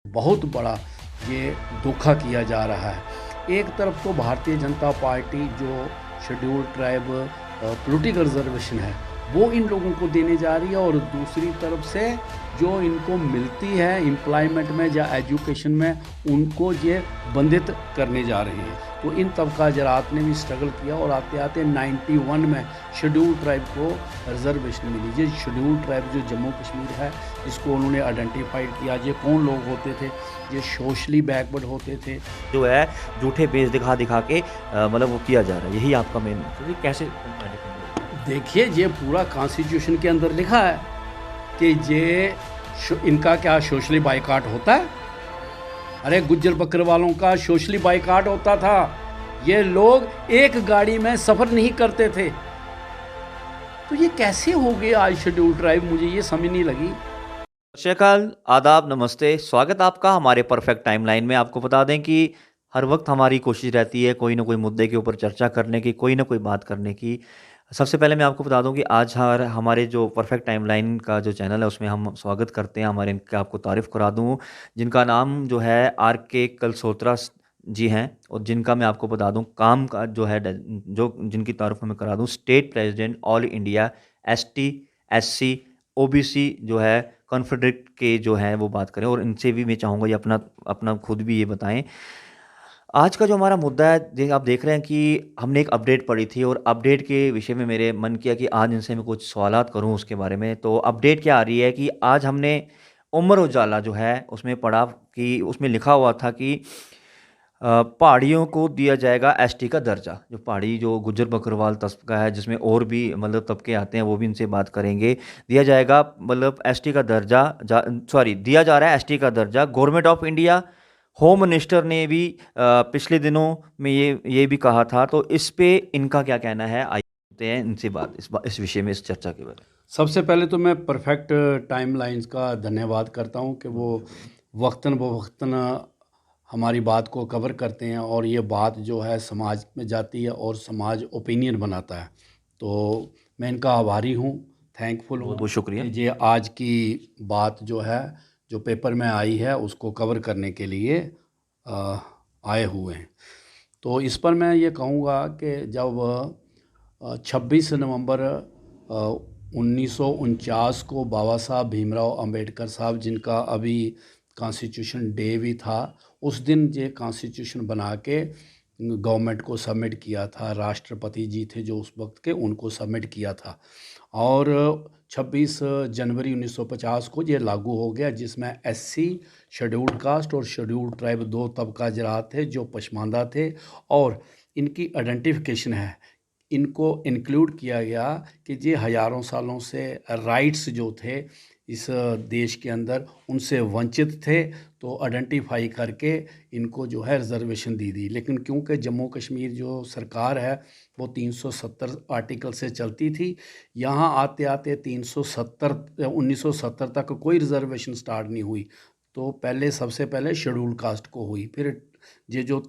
बहुत बड़ा ये धोखा किया जा रहा है। एक तरफ तो भारतीय जनता पार्टी जो शेड्यूल ट्राइब पॉलिटिकल रिजर्वेशन है वो इन लोगों को देने जा रही है, और दूसरी तरफ से जो इनको मिलती है एम्प्लॉयमेंट में या एजुकेशन में उनको ये बंधित करने जा रहे हैं। तो इन तबका जरात ने भी स्ट्रगल किया और आते आते 91 में शेड्यूल ट्राइब को रिजर्वेशन मिली। ये शेड्यूल ट्राइब जो जम्मू कश्मीर है इसको उन्होंने आइडेंटिफाइड किया। ये कौन लोग होते थे? ये सोशली बैकवर्ड होते थे। जो है झूठे पेज दिखा दिखा के मतलब वो किया जा रहा है, यही आपका मेन तो ये कैसे देखिए, ये पूरा कॉन्स्टिट्यूशन के अंदर लिखा है कि ये इनका क्या सोशली बाइकाट होता है? अरे गुज्जर बकरवालों का सोशली बाइकाट होता था। ये लोग एक गाड़ी में सफ़र नहीं करते थे। तो ये कैसे हो गए आज शेड्यूल ट्राइब? मुझे ये समझ नहीं लगी। नमस्कार, आदाब, नमस्ते, स्वागत आपका हमारे परफेक्ट टाइमलाइन में। आपको बता दें कि हर वक्त हमारी कोशिश रहती है कोई ना कोई मुद्दे के ऊपर चर्चा करने की, कोई ना कोई बात करने की। सबसे पहले मैं आपको बता दूं कि आज हमारे जो परफेक्ट टाइमलाइन का जो चैनल है उसमें हम स्वागत करते हैं। हमारे इनका आपको तारीफ़ करा दूं, जिनका नाम जो है RK कलसोत्रा जी हैं, और जिनका मैं आपको बता दूं काम का जो है जो जिनकी तारीफ़ मैं करा दूं, state president all India ST SC OBC जो है कॉन्फेडरेट के जो हैं वो बात करें, और इनसे भी मैं चाहूँगा ये अपना अपना खुद भी ये बताएं। आज का जो हमारा मुद्दा है, आप देख रहे हैं कि हमने एक अपडेट पढ़ी थी, और अपडेट के विषय में मेरे मन किया कि आज इनसे मैं कुछ सवालात करूं उसके बारे में। तो अपडेट क्या आ रही है कि आज हमने अमर उजाला जो है उसमें पढ़ा कि उसमें लिखा हुआ था कि पहाड़ियों को दिया जाएगा ST का दर्जा। जो पहाड़ी जो गुज्जर बकरवाल तबका है, जिसमें और भी मतलब तबके आते हैं, वो भी इनसे बात करेंगे। दिया जाएगा मतलब ST का दर्जा, दिया जा रहा है ST का दर्जा। Government of India, home minister ने भी पिछले दिनों में ये भी कहा था। तो इस पे इनका क्या कहना है, आइए हैं इनसे बात इस विषय में, इस चर्चा के बारे में। सबसे पहले तो मैं परफेक्ट टाइमलाइंस का धन्यवाद करता हूं कि वो वक्तन बवक्तन हमारी बात को कवर करते हैं, और ये बात जो है समाज में जाती है और समाज ओपिनियन बनाता है। तो मैं इनका आभारी हूँ, थैंकफुल बहुत हूँ बहुत शुक्रिया। कि ये आज की बात जो है जो पेपर में आई है उसको कवर करने के लिए आए हुए हैं। तो इस पर मैं ये कहूँगा कि जब 26 नवंबर 1949 को बाबा साहब भीमराव अंबेडकर साहब, जिनका अभी कॉन्स्टिट्यूशन डे भी था, उस दिन ये कॉन्स्टिट्यूशन बना के गवर्नमेंट को सबमिट किया था। राष्ट्रपति जी थे जो उस वक्त के, उनको सबमिट किया था, और 26 जनवरी 1950 को ये लागू हो गया, जिसमें SC शेड्यूल्ड कास्ट और शेड्यूल्ड ट्राइब दो तबका जरात थे जो पसमानदा थे, और इनकी आइडेंटिफिकेशन है। इनको इंक्लूड किया गया कि ये हज़ारों सालों से राइट्स जो थे इस देश के अंदर उनसे वंचित थे, तो आइडेंटिफाई करके इनको जो है रिजर्वेशन दी। लेकिन क्योंकि जम्मू कश्मीर जो सरकार है वो 370 आर्टिकल से चलती थी, यहाँ आते आते 1970 तक कोई रिजर्वेशन स्टार्ट नहीं हुई। तो पहले सबसे पहले शेड्यूल कास्ट को हुई, फिर ये जो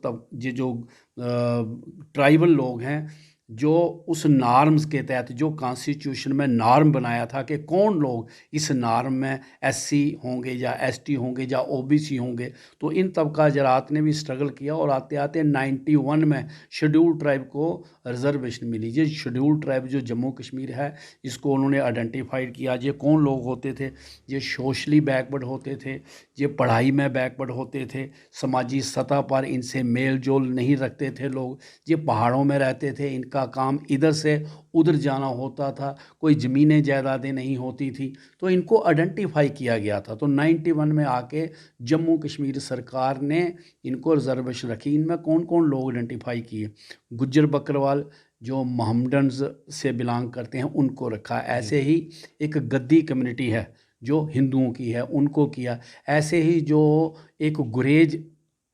ट्राइबल लोग हैं, जो उस नॉर्म्स के तहत जो कॉन्स्टिट्यूशन में नॉर्म बनाया था कि कौन लोग इस नॉर्म में SC होंगे या ST होंगे या OBC होंगे, तो इन तबका जरात ने भी स्ट्रगल किया, और आते आते 91 में शेड्यूल ट्राइब को रिजर्वेशन मिली। ये शेड्यूल ट्राइब जो जम्मू कश्मीर है इसको उन्होंने आइडेंटिफाइड किया। ये कौन लोग होते थे? ये सोशली बैकवर्ड होते थे, ये पढ़ाई में बैकवर्ड होते थे, समाजी सतह पर इनसे मेल जोल नहीं रखते थे लोग, ये पहाड़ों में रहते थे, इनका काम इधर से उधर जाना होता था, कोई ज़मीनें जायदादें नहीं होती थी, तो इनको आइडेंटिफाई किया गया था। तो 91 में आके जम्मू कश्मीर सरकार ने इनको रिजर्वेशन रखी। इनमें कौन कौन लोग आइडेंटिफाई किए? गुज्जर बकरवाल जो मोहम्मडन्स से बिलोंग करते हैं उनको रखा। ऐसे ही एक गद्दी कम्युनिटी है जो हिंदुओं की है, उनको किया। ऐसे ही जो एक गुरेज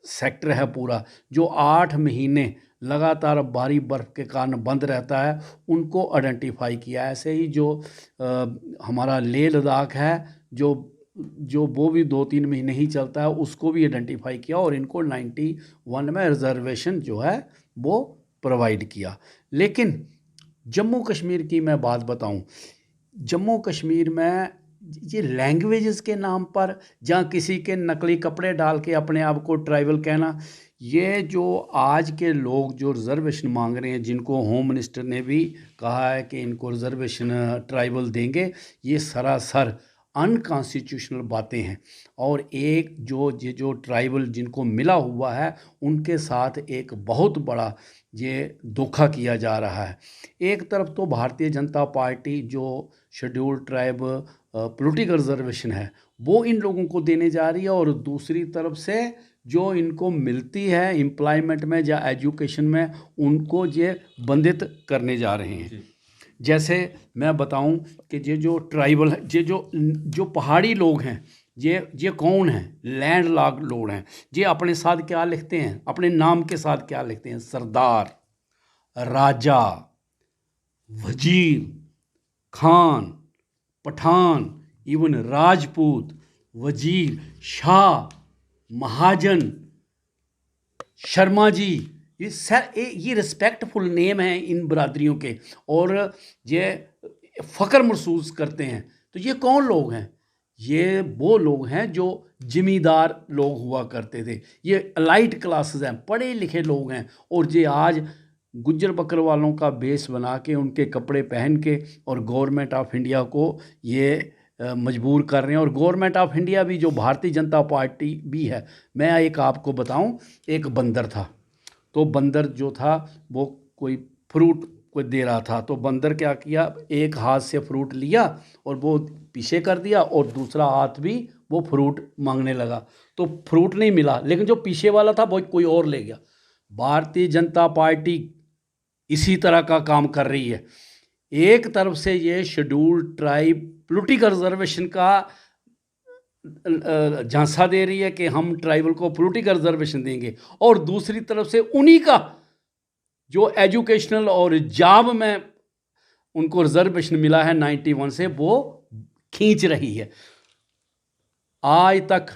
सेक्टर है पूरा, जो 8 महीने लगातार भारी बर्फ़ के कारण बंद रहता है, उनको आइडेंटिफाई किया। ऐसे ही जो हमारा लेह लद्दाख है, जो जो वो भी 2-3 महीने ही चलता है, उसको भी आइडेंटिफाई किया, और इनको 91 में रिजर्वेशन जो है वो प्रोवाइड किया। लेकिन जम्मू कश्मीर की मैं बात बताऊं, जम्मू कश्मीर में ये लैंग्वेजेस के नाम पर, जहाँ किसी के नकली कपड़े डाल के अपने आप को ट्राइबल कहना, ये जो आज के लोग जो रिजर्वेशन मांग रहे हैं, जिनको होम मिनिस्टर ने भी कहा है कि इनको रिजर्वेशन ट्राइबल देंगे, ये सरासर अनकॉन्स्टिट्यूशनल बातें हैं। और एक ये जो ट्राइबल जिनको मिला हुआ है, उनके साथ एक बहुत बड़ा ये धोखा किया जा रहा है। एक तरफ तो भारतीय जनता पार्टी जो शेड्यूल ट्राइब पॉलिटिकल रिजर्वेशन है वो इन लोगों को देने जा रही है, और दूसरी तरफ से जो इनको मिलती है एम्प्लॉयमेंट में या एजुकेशन में, उनको ये बंधित करने जा रहे हैं। जैसे मैं बताऊं कि ये जो ट्राइबल है, ये जो पहाड़ी लोग हैं, ये कौन हैं? लैंड लॉर्ड लोग हैं। ये अपने साथ क्या लिखते हैं? अपने नाम के साथ क्या लिखते हैं? सरदार, राजा, वजीर, खान, पठान, इवन राजपूत, वजीर, शाह, महाजन, शर्मा जी, ये रिस्पेक्टफुल नेम हैं इन बरादरियों के, और ये फ़ख्र महसूस करते हैं। तो ये कौन लोग हैं? ये वो लोग हैं जो जिमीदार लोग हुआ करते थे। ये एलाइट क्लासेस हैं, पढ़े लिखे लोग हैं, और ये आज गुज्जर बकर वालों का बेस बना के, उनके कपड़े पहन के, और गवर्नमेंट ऑफ इंडिया को ये मजबूर कर रहे हैं। और गवर्नमेंट ऑफ इंडिया भी, जो भारतीय जनता पार्टी भी है, मैं एक आपको बताऊं, एक बंदर था, तो बंदर जो था वो कोई फ्रूट कोई दे रहा था, तो बंदर क्या किया, एक हाथ से फ्रूट लिया और वो पीछे कर दिया, और दूसरा हाथ भी वो फ्रूट मांगने लगा, तो फ्रूट नहीं मिला, लेकिन जो पीछे वाला था वो कोई और ले गया। भारतीय जनता पार्टी इसी तरह का काम कर रही है। एक तरफ से ये शेड्यूल ट्राइब पॉलिटिकल रिजर्वेशन का झांसा दे रही है कि हम ट्राइबल को पॉलिटिकल रिजर्वेशन देंगे, और दूसरी तरफ से उन्हीं का जो एजुकेशनल और जॉब में उनको रिजर्वेशन मिला है 91 से, वो खींच रही है। आज तक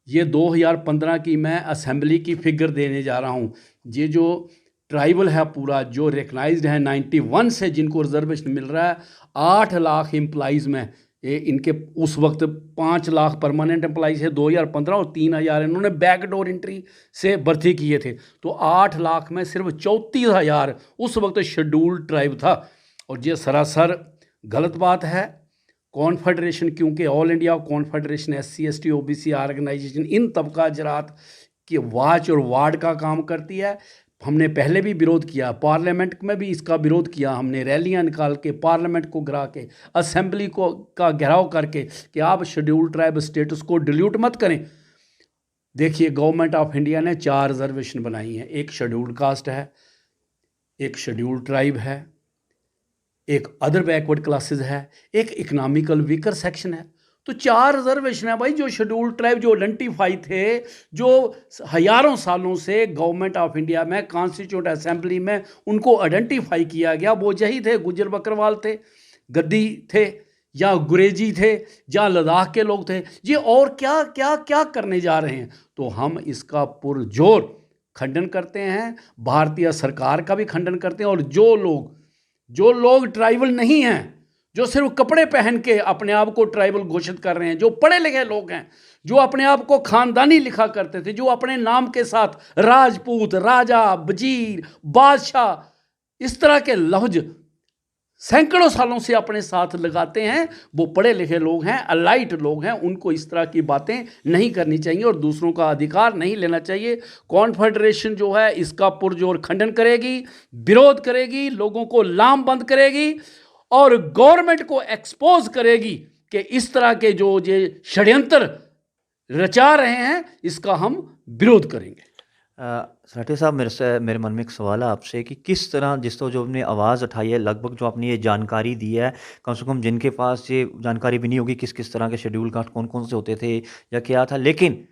ये 2015 की मैं असेंबली की फिगर देने जा रहा हूँ। ये जो ट्राइबल है पूरा, जो रिकग्नाइज्ड है 91 से, जिनको रिजर्वेशन मिल रहा है, 8 लाख एम्प्लॉइज़ में इनके उस वक्त 5 लाख परमानेंट एम्प्लॉइज़ है 2015, और 3,000 इन्होंने बैकडोर एंट्री से भर्ती किए थे। तो 8 लाख में सिर्फ 34,000 उस वक्त शेड्यूल ट्राइब था, और ये सरासर गलत बात है। कॉन्फेडरेशन, क्योंकि all India confederation SC ST OBC organisation इन तबका जरात की वॉच और वार्ड का काम करती है। हमने पहले भी विरोध किया, पार्लियामेंट में भी इसका विरोध किया, हमने रैलियां निकाल के, पार्लियामेंट को गिरा के, असेंबली को का घेराव करके कि आप शेड्यूल ट्राइब स्टेटस को डिल्यूट मत करें। देखिए, गवर्नमेंट ऑफ इंडिया ने 4 रिजर्वेशन बनाई हैं। एक शेड्यूल कास्ट है, एक शेड्यूल ट्राइब है, एक अदर बैकवर्ड क्लासेस है, एक इकोनॉमिकल वीकर सेक्शन है। तो 4 रिजर्वेशन है भाई। जो शेड्यूल ट्राइब जो आइडेंटिफाई थे, जो हजारों सालों से गवर्नमेंट ऑफ इंडिया में, कॉन्स्टिट्यूंट असेंबली में उनको आइडेंटिफाई किया गया, वो यही थे। गुज्जर बकरवाल थे, गद्दी थे, या गुरेजी थे, या लद्दाख के लोग थे। ये और क्या क्या क्या करने जा रहे हैं? तो हम इसका पुरजोर खंडन करते हैं, भारतीय सरकार का भी खंडन करते हैं। और जो लोग ट्राइबल नहीं हैं, जो सिर्फ कपड़े पहन के अपने आप को ट्राइबल घोषित कर रहे हैं, जो पढ़े लिखे लोग हैं, जो अपने आप को खानदानी लिखा करते थे, जो अपने नाम के साथ राजपूत, राजा, वजीर, बादशाह, इस तरह के लफ्ज सैकड़ों सालों से अपने साथ लगाते हैं, वो पढ़े लिखे लोग हैं, अलाइट लोग हैं। उनको इस तरह की बातें नहीं करनी चाहिए और दूसरों का अधिकार नहीं लेना चाहिए। कॉन्फेडरेशन जो है इसका पुरजोर खंडन करेगी, विरोध करेगी, लोगों को लामबंद करेगी, और गवर्नमेंट को एक्सपोज करेगी कि इस तरह के जो ये षड्यंत्र रचा रहे हैं, इसका हम विरोध करेंगे। सराठी साहब, मेरे मन में एक सवाल है आपसे कि किस तरह जो आपने आवाज़ उठाई है, लगभग जो आपने ये जानकारी दी है, कम से कम जिनके पास ये जानकारी भी नहीं होगी किस किस तरह के शेड्यूल कास्ट कौन कौन से होते थे या क्या था, लेकिन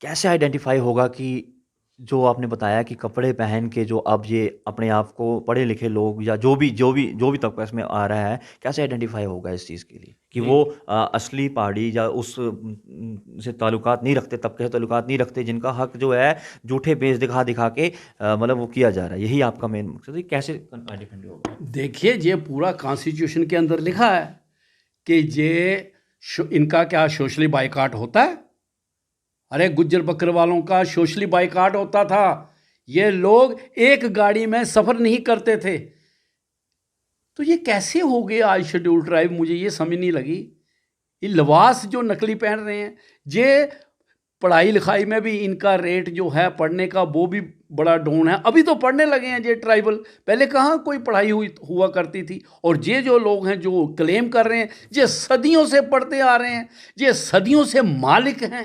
कैसे आइडेंटिफाई होगा कि जो आपने बताया कि कपड़े पहन के जो अब ये अपने आप को पढ़े लिखे लोग या जो भी तबका इसमें आ रहा है, कैसे आइडेंटिफाई होगा इस चीज़ के लिए कि वो असली पहाड़ी या उस से ताल्लुकात नहीं रखते, तबके से ताल्लुकात नहीं रखते, जिनका हक जो है झूठे पेज दिखा दिखा के मतलब वो किया जा रहा है। यही आपका मेन मकसद है, कैसे आइडेंटिफाई होगा? देखिए, ये पूरा कॉन्स्टिट्यूशन के अंदर लिखा है कि इनका क्या सोशली बाइकाट होता है? अरे गुज्जर बकरवालों का सोशली बाइकाट होता था। ये लोग एक गाड़ी में सफ़र नहीं करते थे। तो ये कैसे हो गया आज शेड्यूल ट्राइब? मुझे ये समझ नहीं लगी। ये लिबास जो नकली पहन रहे हैं, ये पढ़ाई लिखाई में भी इनका रेट जो है पढ़ने का वो भी बड़ा डाउन है। अभी तो पढ़ने लगे हैं ये ट्राइबल, पहले कहाँ कोई पढ़ाई हुआ करती थी। और ये जो लोग हैं जो क्लेम कर रहे हैं, ये सदियों से पढ़ते आ रहे हैं, ये सदियों से मालिक हैं,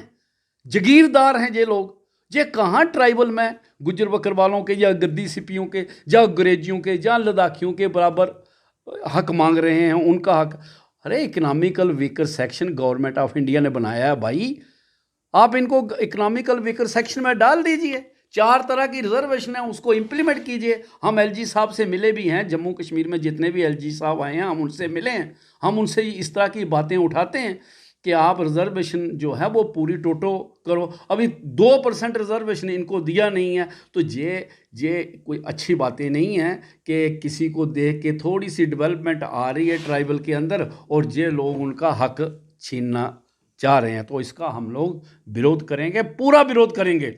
जागीरदार हैं ये लोग। ये कहाँ ट्राइबल में गुज्जर बकरवालों के या गद्दी सिपियों के या अंग्रेजियों के या लद्दाखियों के बराबर हक मांग रहे हैं, उनका हक। अरे economical weaker section government of India ने बनाया है भाई, आप इनको इकोनॉमिकल वीकर सेक्शन में डाल दीजिए। 4 तरह की रिजर्वेशन है, उसको इम्प्लीमेंट कीजिए। हम एलजी साहब से मिले भी हैं, जम्मू कश्मीर में जितने भी एलजी साहब आए हैं हम उनसे मिले हैं। हम उनसे इस तरह की बातें उठाते हैं कि आप रिजर्वेशन जो है वो पूरी टोटो करो। अभी 2% रिजर्वेशन इनको दिया नहीं है, तो ये कोई अच्छी बातें नहीं हैं कि किसी को देख के थोड़ी सी डेवलपमेंट आ रही है ट्राइबल के अंदर और ये लोग उनका हक छीनना चाह रहे हैं। तो इसका हम लोग विरोध करेंगे, पूरा विरोध करेंगे।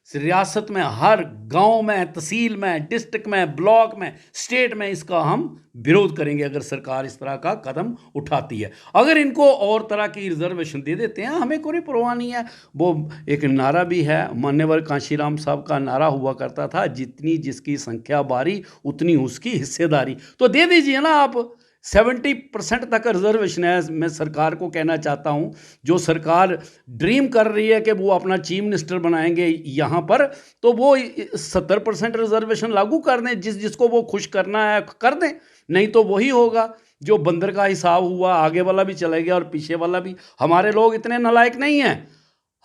रियासत में हर गांव में, तहसील में, डिस्ट्रिक्ट में, ब्लॉक में, स्टेट में इसका हम विरोध करेंगे अगर सरकार इस तरह का कदम उठाती है। अगर इनको और तरह की रिजर्वेशन दे देते हैं, हमें कोई परवाह नहीं है। वो एक नारा भी है, मान्यवर कांशीराम साहब का नारा हुआ करता था, जितनी जिसकी संख्या बारी उतनी उसकी हिस्सेदारी। तो दे दीजिए ना आप। 70% तक रिजर्वेशन है। मैं सरकार को कहना चाहता हूं, जो सरकार ड्रीम कर रही है कि वो अपना चीफ मिनिस्टर बनाएंगे यहाँ पर, तो वो 70% रिजर्वेशन लागू कर दें। जिसको वो खुश करना है कर दें, नहीं तो वही होगा जो बंदर का हिसाब हुआ, आगे वाला भी चलेगा और पीछे वाला भी। हमारे लोग इतने नालायक नहीं हैं,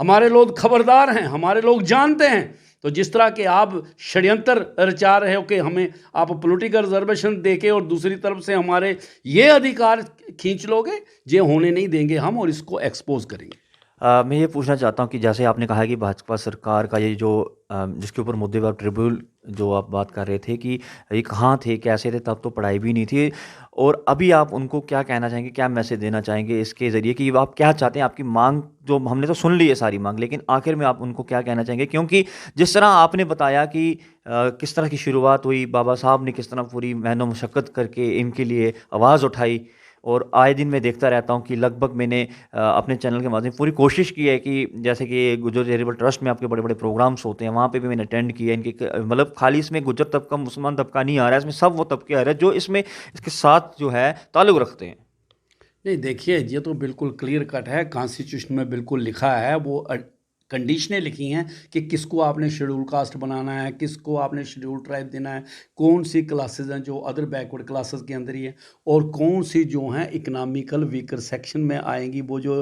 हमारे लोग खबरदार हैं, हमारे लोग जानते हैं। तो जिस तरह के आप षड्यंत्र रचा रहे हो कि हमें आप पॉलिटिकल रिजर्वेशन देके और दूसरी तरफ से हमारे ये अधिकार खींच लोगे, ये होने नहीं देंगे हम, और इसको एक्सपोज करेंगे। मैं ये पूछना चाहता हूँ कि जैसे आपने कहा कि भाजपा सरकार का ये जो जिसके ऊपर मुद्दे पर ट्रिब्यूनल जो आप बात कर रहे थे कि ये कहाँ थे, कैसे थे, तब तो पढ़ाई भी नहीं थी, और अभी आप उनको क्या कहना चाहेंगे, क्या मैसेज देना चाहेंगे इसके ज़रिए कि आप क्या चाहते हैं? आपकी मांग जो हमने तो सुन ली है सारी मांग, लेकिन आखिर में आप उनको क्या कहना चाहेंगे? क्योंकि जिस तरह आपने बताया कि किस तरह की शुरुआत हुई, बाबा साहब ने किस तरह पूरी मेहनत मशक्क़त करके इनके लिए आवाज़ उठाई, और आए दिन मैं देखता रहता हूँ कि लगभग मैंने अपने चैनल के माध्यम से पूरी कोशिश की है कि जैसे कि गुज्जर चैरिटेबल ट्रस्ट में आपके बड़े बड़े प्रोग्राम्स होते हैं, वहाँ पे भी मैंने अटेंड किया। इनके मतलब खाली इसमें गुज्जर तबका मुसलमान तबका नहीं आ रहा है, इसमें सब वो तबके आ रहे हैं जो इसमें इसके साथ जो है ताल्लुक़ रखते हैं। नहीं देखिए, ये तो बिल्कुल क्लियर कट है, कॉन्स्टिट्यूशन में बिल्कुल लिखा है, वो कंडीशनें लिखी हैं कि किसको आपने शेड्यूल कास्ट बनाना है, किसको आपने शेड्यूल ट्राइब देना है, कौन सी क्लासेस हैं जो अदर बैकवर्ड क्लासेस के अंदर ही है, और कौन सी जो हैं इकोनॉमिकल वीकर सेक्शन में आएंगी। वो जो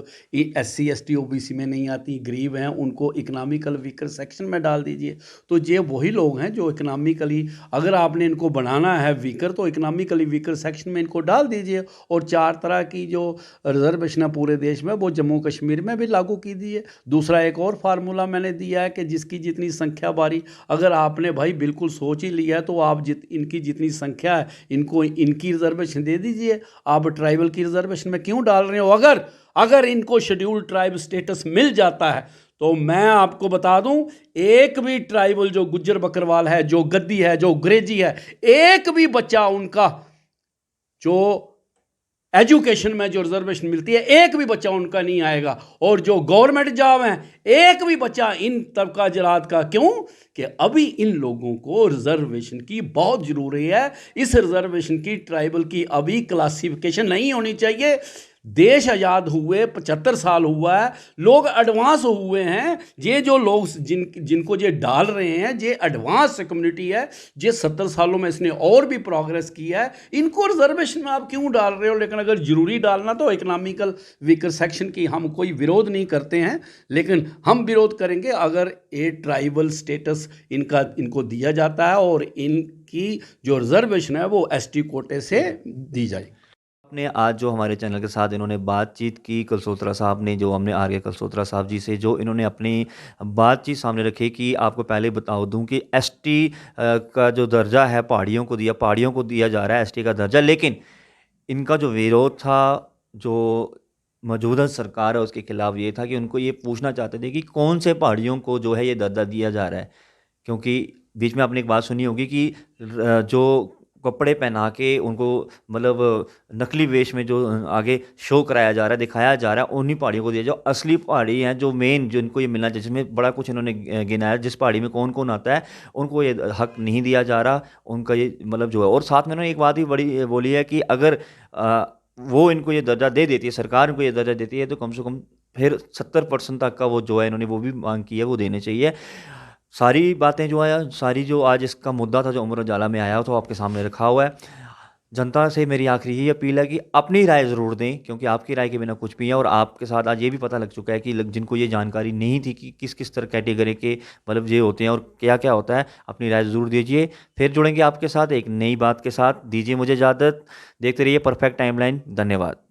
SC ST OBC में नहीं आती, गरीब हैं, उनको इकोनॉमिकल वीकर सेक्शन में डाल दीजिए। तो ये वही लोग हैं जो इकोनॉमिकली, अगर आपने इनको बनाना है वीकर, तो इकोनॉमिकली वीकर सेक्शन में इनको डाल दीजिए। और 4 तरह की जो रिजर्वेशन है पूरे देश में, वो जम्मू कश्मीर में भी लागू कीजिए। दूसरा एक और फार्मूला मैंने दिया है कि जिसकी जितनी संख्या बारी, अगर आपने भाई बिल्कुल सोच ही लिया है, तो आप इनकी जितनी संख्या है इनको इनकी रिजर्वेशन दे दीजिए। आप ट्राइबल की रिजर्वेशन में क्यों डाल रहे हो? अगर इनको शेड्यूल ट्राइब स्टेटस मिल जाता है, तो मैं आपको बता दूं, एक भी ट्राइबल जो गुज्जर बकरवाल है, जो गद्दी है, जो अंग्रेजी है, एक भी बच्चा उनका जो एजुकेशन में जो रिजर्वेशन मिलती है, एक भी बच्चा उनका नहीं आएगा। और जो गवर्नमेंट जॉब है, एक भी बच्चा इन तबका जरात का। क्यों? कि अभी इन लोगों को रिजर्वेशन की बहुत ज़रूरी है। इस रिजर्वेशन की, ट्राइबल की अभी क्लासिफिकेशन नहीं होनी चाहिए। देश आज़ाद हुए 75 साल हुआ है, लोग एडवांस हुए हैं। ये जो लोग जिनको ये डाल रहे हैं, ये एडवांस कम्युनिटी है, ये 70 सालों में इसने और भी प्रोग्रेस किया है। इनको रिजर्वेशन में आप क्यों डाल रहे हो? लेकिन अगर ज़रूरी डालना, तो इकोनॉमिकल वीकर सेक्शन की हम कोई विरोध नहीं करते हैं, लेकिन हम विरोध करेंगे अगर ये ट्राइबल स्टेटस इनको दिया जाता है और इनकी जो रिजर्वेशन है वो ST कोटे से दी जाए। आपने आज जो हमारे चैनल के साथ इन्होंने बातचीत की, कलसोत्रा साहब ने, जो हमने आर्य कलसोत्रा साहब जी से जो इन्होंने अपनी बातचीत सामने रखी कि आपको पहले बता दूं कि ST का जो दर्जा है पहाड़ियों को दिया जा रहा है ST का दर्जा, लेकिन इनका जो विरोध था जो मौजूदा सरकार है उसके खिलाफ ये था कि उनको ये पूछना चाहते थे कि कौन से पहाड़ियों को जो है ये दर्जा दिया जा रहा है। क्योंकि बीच में आपने एक बात सुनी होगी कि जो कपड़े पहना के उनको मतलब नकली वेश में जो आगे शो कराया जा रहा है, दिखाया जा रहा है, उन्हीं पहाड़ियों को दिया जो असली पहाड़ी हैं, जो मेन जिनको ये मिलना चाहिए, जिसमें बड़ा कुछ इन्होंने गिनाया जिस पहाड़ी में कौन कौन आता है, उनको ये हक नहीं दिया जा रहा। उनका ये मतलब जो है, और साथ में उन्होंने एक बात भी बड़ी बोली है कि अगर वो इनको ये दर्जा दे देती है, सरकार इनको ये दर्जा देती है, तो कम से कम फिर 70% तक का वो जो है इन्होंने वो भी मांग की है वो देने चाहिए। सारी बातें जो है, सारी जो आज इसका मुद्दा था जो अमर उजाला में आया तो आपके सामने रखा हुआ है। जनता से मेरी आखिरी यही अपील है कि अपनी राय ज़रूर दें, क्योंकि आपकी राय के बिना कुछ भी है। और आपके साथ आज ये भी पता लग चुका है कि जिनको ये जानकारी नहीं थी कि किस किस तरह कैटेगरी के मतलब ये होते हैं और क्या क्या होता है, अपनी राय ज़रूर दीजिए। फिर जुड़ेंगे आपके साथ एक नई बात के साथ। दीजिए मुझे इजाज़त। देखते रहिए परफेक्ट टाइमलाइन। धन्यवाद।